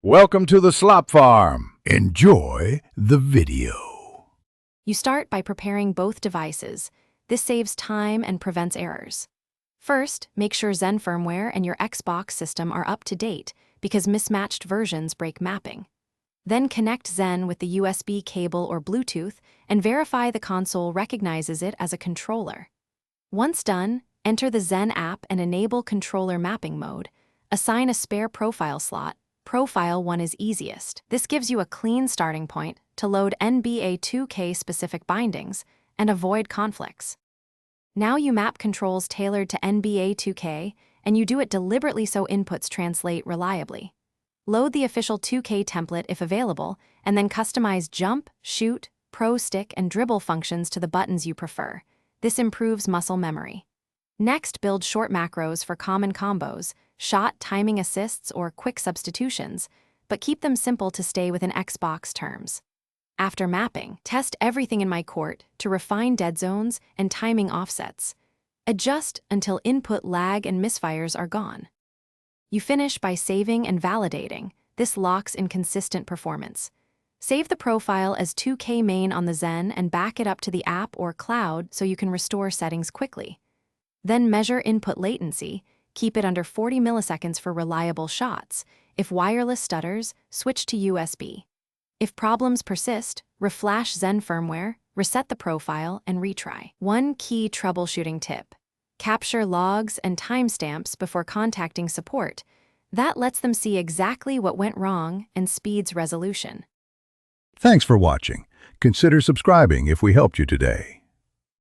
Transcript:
Welcome to the Slop Farm. Enjoy the video. You start by preparing both devices. This saves time and prevents errors. First, make sure Zen firmware and your Xbox system are up to date because mismatched versions break mapping. Then connect Zen with the USB cable or Bluetooth and verify the console recognizes it as a controller. Once done, enter the Zen app and enable controller mapping mode. Assign a spare profile slot. Profile 1 is easiest. This gives you a clean starting point to load NBA 2K specific bindings and avoid conflicts. Now you map controls tailored to NBA 2K, and you do it deliberately so inputs translate reliably. Load the official 2K template if available, and then customize jump, shoot, pro stick, and dribble functions to the buttons you prefer. This improves muscle memory. Next, build short macros for common combos, shot, timing assists, or quick substitutions, but keep them simple to stay within Xbox terms. After mapping, test everything in my court to refine dead zones and timing offsets. Adjust until input lag and misfires are gone. You finish by saving and validating. This locks in consistent performance. Save the profile as 2K main on the Zen and back it up to the app or cloud so you can restore settings quickly. Then measure input latency. Keep it under 40 milliseconds for reliable shots. If wireless stutters, switch to USB. If problems persist, reflash Zen firmware, reset the profile, and retry. One key troubleshooting tip: capture logs and timestamps before contacting support. That lets them see exactly what went wrong and speeds resolution. Thanks for watching. Consider subscribing if we helped you today.